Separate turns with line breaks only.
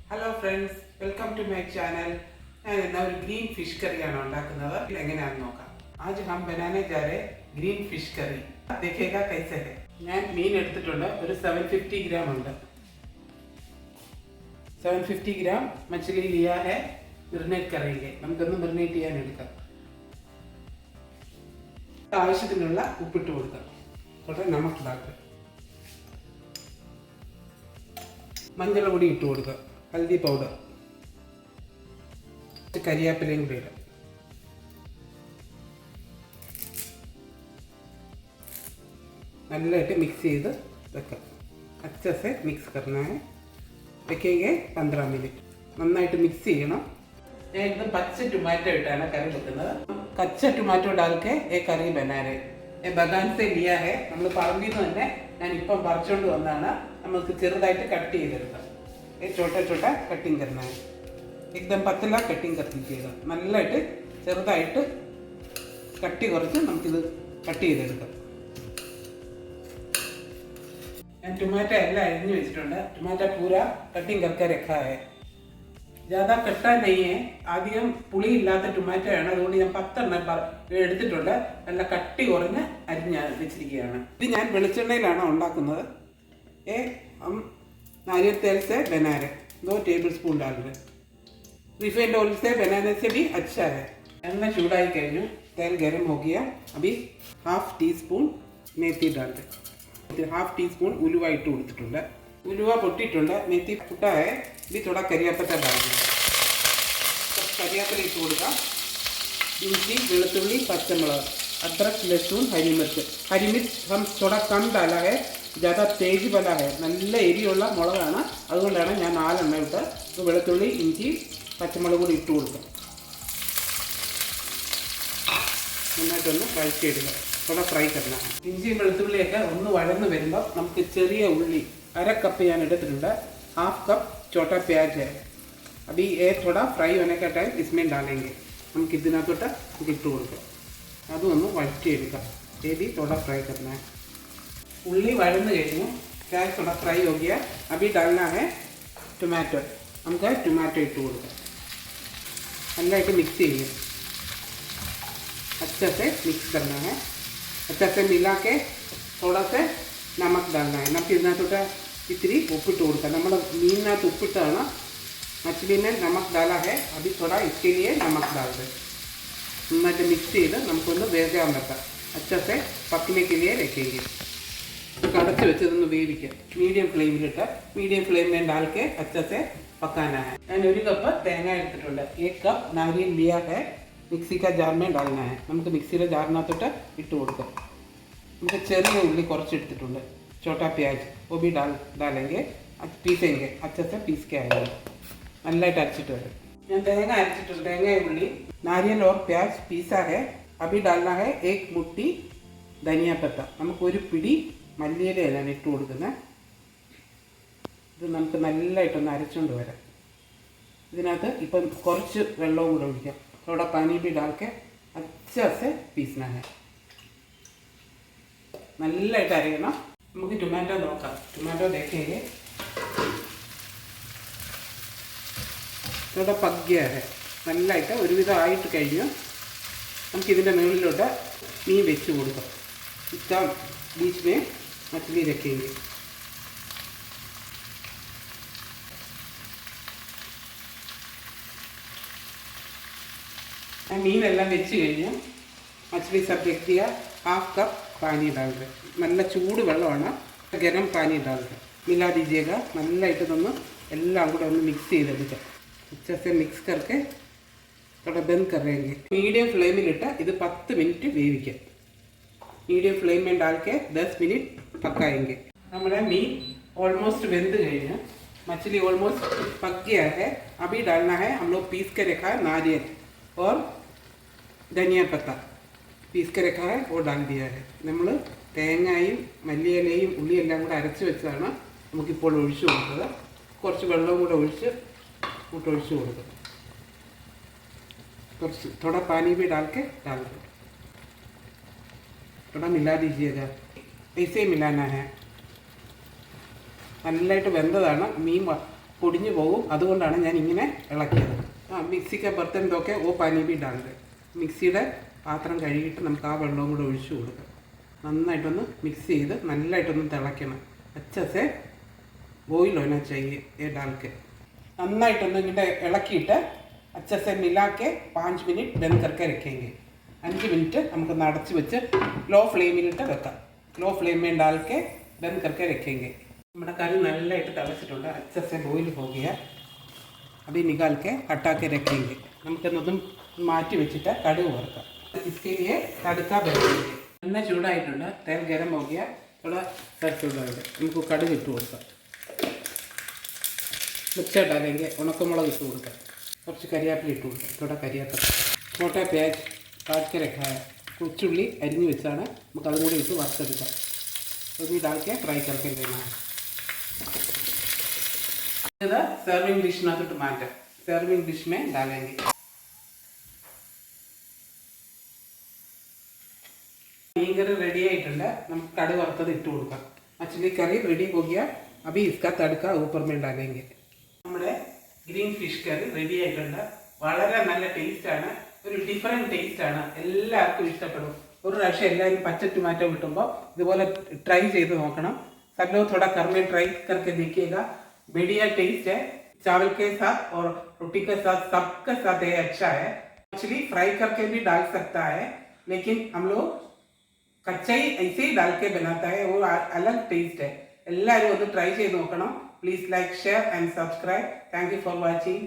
Hello friends, welcome to my channel. ഞാൻ ഇന്ന് ഒരു ഗ്രീൻ ഫിഷ് കറിയാണ് ഉണ്ടാക്കുന്നത്. എങ്ങനെയാണെന്ന് നോക്കാം. आज हम बनाने जा रहे ग्रीन फिश करी. देखिएगा कैसे है. ഞാൻ മീൻ എടുത്തിട്ടുണ്ട്. ഒരു 750 ഗ്രാം ഉണ്ട്. 750 ഗ്രാം മछली लिया है. മെറിനേറ്റ് करेंगे. നമുക്കൊന്ന് മെറിനേറ്റ് ചെയ്യാൻ എടുക്കാം. ആവശ്യത്തിനുള്ള ഉപ്പിട്ട് കൊടുക്കാം. കുറച്ച് നമക്ക് ഇടാം. മഞ്ഞൾ പൊടി ഇട്ട് കൊടുക്കുക. ഹൽദി പൗഡർ, കരിയാപ്പിലയും കൂടി ഇടാം. നല്ലതായിട്ട് മിക്സ് ചെയ്ത് വെക്കാം. अच्छे से मिक्स करना है. വെക്കേगे 15 മിനിറ്റ്. നന്നായിട്ട് മിക്സ് ചെയ്യണം. ഞാൻ ഇത് പച്ച ടൊമാറ്റോ ഇട്ടാണ് കറി വെക്കുന്നത്. കച്ച ടൊമാറ്റോ ഡാൽക്കെ ഏ കറി ബനാരെ ബഗാൻ സെ ലിയാ ഹെ. നമ്മൾ പറമ്പിൽ നിന്ന് തന്നെ ഞാൻ ഇപ്പം പറിച്ചുകൊണ്ട് വന്നാണ്. നമുക്ക് ചെറുതായിട്ട് കട്ട് ചെയ്തെടുക്കാം. छोटा छोटा कटिंग करना है. एकदम पतला कटिंग कर दीजिएगा. നല്ലതായിട്ട് ചെറുതായിട്ട് കട്ടി കുറച്ച് നമുക്കിത് കട്ട് ചെയ്തെടുക്കാം. ഞാൻ ടൊമാറ്റോ എല്ലാം അരിഞ്ഞു വെച്ചിട്ടുണ്ട്. ടൊമാറ്റോ പൂര കട്ടിങ് करके रखा है. ज़्यादा കട്ടാ नहीं है. അധികം പുളി ഇല്ലാത്ത ടൊമാറ്റോ ആണ്. അതുകൊണ്ട് ഞാൻ 10 എടുത്തിട്ടുണ്ട്. നല്ല കട്ടി കുറഞ്ഞ് അരിഞ്ഞ് വെച്ചിരിക്കുകയാണ്. ഇത് ഞാൻ വെളിച്ചെണ്ണയിലാണ് ഉണ്ടാക്കുന്നത്. नारियल तेल से बना रहे 2 टेबल स्पून डाल रहे. रिफाइंड ऑयल से बनाने से भी अच्छा है. एണ്ണ ചൂടായി കഴിഞ്ഞു. तेल गर्म हो गया. अभी हाफ टी स्पून मेथी डाल रहे. हाफ टी स्पून उलुवा इट കൊടുത്തിട്ടുണ്ട്. ഉലുവ പൊട്ടിയിട്ടുണ്ട്. मेथी फुटा है. अभी थोड़ा करियापत्ता डाल रहे. करियापत्ता ഇട്ട് കൊടുക്കാം. इंची വെളുത്തുള്ളി പച്ചമുളക് अदरक लहसुन हरी मिर्च. हरी मिर्च हम थोड़ा कम डाला है. ज़्यादा तेज वाला है. നല്ല എരിയുള്ള മുളകാണ്. അതുകൊണ്ടാണ് ഞാൻ 4 എണ്ണ ഇട്ട്. വെളുത്തുള്ളി ഇഞ്ചി പച്ചമുളക് കൂടി ഇട്ട് കൊടുക്കാം. നന്നായിട്ടൊന്ന് വഴറ്റിയിടുക. ഇവിടെ ഫ്രൈ करना. ഇഞ്ചിയും വെളുത്തുള്ളിയൊക്കെ ഒന്ന് വഴന്ന് വരുമ്പോൾ നമുക്ക് ചെറിയ ഉള്ളി 1/2 കപ്പ് ഞാൻ എടുത്തിട്ടുണ്ട്. 1/2 കപ്പ് छोटा प्याज है. अभी ये थोड़ा फ्राई होने का टाइम इसमें डालेंगे. നമുക്ക് ഇതിനകത്തോട്ട് ഇട്ട് കൊടുക്കാം. അതും ഒന്ന് വഴറ്റിയെടുക്കാം. ये भी थोड़ा फ्राई करना है. उल्ली वഴന്ന് കഴിഞ്ഞു. प्याज थोड़ा फ्राई हो गया. अभी डालना है टमाटो. നമുക്ക് टमाटो ഇട്ട് കൊടുക്കാം. നന്നായിട്ട് മിക്സ് ചെയ്യും. अच्छे से मिक्स करना है. अच्छे से मिला के थोड़ा से नमक डालना है. നമുക്ക് ഇതിനകത്തോട്ട് ഇത്തിരി ഉപ്പിട്ട് കൊടുക്കാം. നമ്മുടെ മീനിനകത്ത് ഉപ്പിട്ടാണ്. मछली में नमक डाला है. अभी थोड़ा इसके लिए नमक डाल दें. നന്നായിട്ട് മിക്സ് ചെയ്ത് നമുക്കൊന്ന് വേഗം വെക്കാം. अच्छे से पकने के लिए रखेंगे. കടച്ച് വെച്ചതൊന്ന് വേവിക്കാം. മീഡിയം ഫ്ലെയിമിലിട്ട് മീഡിയം ഫ്ലെയിം में डाल के अच्छे से पकाना है. ഞാൻ 1 കപ്പ് തേങ്ങ എടുത്തിട്ടുണ്ട്. 1 കപ്പ് नारियल लिया है. मिक्सी का जार में डालना है. നമുക്ക് മിക്സിയുടെ ജാറിനകത്തോട്ട് ഇട്ട് കൊടുക്കാം. നമുക്ക് ചെറിയ ഉള്ളി കുറച്ച് എടുത്തിട്ടുണ്ട്. छोटा प्याज वो भी डालेंगे. पीसेंगे. अच्छे से पीस के आएंगे. നല്ലതായിട്ട് അരച്ചിട്ട് വരും. ഞാൻ തേങ്ങ അരച്ചിട്ടുണ്ട്. തേങ്ങ ഉള്ളി नारियल और प्याज पीसा है. अभी डालना है 1 मुट्ठी धनिया पत्ता. നമുക്ക് ഒരു പിടി മല്ലിയിലയാണ് ഇട്ട് കൊടുക്കുന്നത്. ഇത് നമുക്ക് നല്ലതായിട്ടൊന്ന് അരച്ചുകൊണ്ട് വരാം. ഇതിനകത്ത് ഇപ്പം കുറച്ച് വെള്ളവും കൂടെ ഒഴിക്കാം. थोड़ा पानी भी डाल के अच्छे से पीसना है. നല്ലതായിട്ട് അരയണം. നമുക്ക് ടൊമാറ്റോ നോക്കാം. ടൊമാറ്റോ देखेंगे. थोड़ा पक गया है. നല്ലതായിട്ട് ഒരുവിധം ആയിട്ട് കഴിഞ്ഞു. നമുക്കിതിൻ്റെ മുകളിലോട്ട് മീൻ വെച്ച് കൊടുക്കാം. इसका बीच में मछली रखेंगे. मीनेല്ലാം വെച്ച് കഴിഞ്ഞു. मछली सब रख दिया. 1/2 कप पानी डाल दे. നല്ല ചൂട് വെള്ളമാണ്. ഗരം പാനി डाल दे. मिला दीजिएगा. നല്ലതായിട്ട് ഇതൊന്ന് എല്ലാം കൂടെ ഒന്ന് മിക്സ് ചെയ്തെടുക്കാം. अच्छे से मिक्स करके थोड़ा बंद करेंगे. मीडियम फ्लेम में इटा इधर 10 मिनट वेविക്കാം. मीडियम फ्लेम में डाल के 10 मिनट पकाएंगे. हमारा मीट ऑलमोस्ट वेंद गया. मछली ऑलमोस्ट पक गया है. अभी डालना है हम लोग पीस के रखा है नारियल और धनिया पत्ता पीस के रखा है वो डाल दिया है. നമ്മൾ തേങ്ങയും മല്ലിയിലയും ഉള്ളിയെല്ലാം കൂടെ അരച്ച് വെച്ചതാണ് നമുക്കിപ്പോൾ ഒഴിച്ചു കൊടുത്തത്. കുറച്ച് വെള്ളം കൂടെ ഒഴിച്ച് കൊടുക്കാം. കുറച്ച് थोड़ा पानी भी डाल के डाल दो. थोड़ा मिला दीजिएगा. ऐसे ही मिलाना है. നല്ലതായിട്ട് വെന്തതാണ്. മീൻ പൊടിഞ്ഞു പോകും. അതുകൊണ്ടാണ് ഞാൻ ഇങ്ങനെ ഇളക്കിയത്. മിക്സിക്ക് ബർത്തൻ ഇതൊക്കെ ഓ പാനി ബി ഡാൽഡ്. മിക്സിയുടെ പാത്രം കഴുകിയിട്ട് നമുക്ക് ആ വെള്ളവും കൂടെ ഒഴിച്ചു കൊടുക്കാം. നന്നായിട്ടൊന്ന് മിക്സ് ചെയ്ത് നല്ലതായിട്ടൊന്ന് തിളയ്ക്കണം. അച്ചസെ ബോയിൽ होना चाहिए ये डाल के. നന്നായിട്ടൊന്ന് ഇങ്ങനെ ഇളക്കിയിട്ട് അച്ചസെ മിലാക്കെ 5 മിനിറ്റ് ബന്ദ് करके रखेंगे. 5 മിനിറ്റ് നമുക്ക് അടച്ച് വെച്ച് ലോ ഫ്ലെയിമിലിട്ട് വെക്കാം. ലോ ഫ്ലെയിമിൽ डाल के बंद करके रखेंगे. നമ്മുടെ കറി നല്ലതായിട്ട് തിളച്ചിട്ടുണ്ട്. അച്ചസെ ബോയിൽ हो गया. अभी निकाल के हटा के रखेंगे. നമുക്കൊന്നും മാറ്റി വെച്ചിട്ട് കടുക് വറുക്കാം. इसके लिए तड़का बनाएंगे. എണ്ണ ചൂടായിട്ടുണ്ട്. तेल गरम हो गया. थोड़ा सरसों डाल दे. നമുക്ക് കടുക് ഇട്ട് കൊടുക്കാം. मिर्चा डालेंगे. ഉണക്കമുളക് ഇട്ട് കൊടുക്കാം. കുറച്ച് കരിയാപ്പില ഇട്ട് കൊടുക്കാം. थोड़ा കരിയാപ്പില. छोटा प्याज काट के रखा है. കൊച്ചുള്ളി അരിഞ്ഞു വെച്ചാണ്. നമുക്ക് അതും കൂടി ഇട്ട് വറുത്തെടുക്കാം. तो भी डाल के फ्राई करके लेना है. ഇത് സർവിംഗ് ഡിഷിനകത്തോട്ട് മാറ്റാം. സർവിംഗ് ഡിഷ് में डालेंगे. मीन रेडी आइटुंड. നമുക്ക് കടുക് വറുത്തത് ഇട്ട് കൊടുക്കാം. मछली करी रेडी हो गया. अभी इसका तड़का ऊपर में डालेंगे. നമ്മുടെ ഗ്രീൻ ഫിഷ് കറി റെഡി ആയിട്ടുണ്ട്. വളരെ നല്ല ടേസ്റ്റ് ആണ്. ഒരു ഡിഫറെന്റ് ടേസ്റ്റ് ആണ്. എല്ലാവർക്കും ഇഷ്ടപ്പെടും. ഒരു പ്രാവശ്യം എല്ലാവരും പച്ച ടൊമാറ്റോ കിട്ടുമ്പോൾ ഇതുപോലെ ട്രൈ ചെയ്ത് നോക്കണം. सब लोग थोड़ा घर में ट्राई करके देखिएगा. बढ़िया टेस्ट है. चावल के साथ और रोटी के साथ सबके साथ ये अच्छा है. मछली फ्राई करके भी डाल सकता है, लेकिन हम लोग कच्चा ही ऐसे ही डाल के बनाता है. वो अलग टेस्ट है. എല്ലാവരും ഒന്ന് ട്രൈ ചെയ്ത് നോക്കണം. Please like, share and subscribe. Thank you for watching.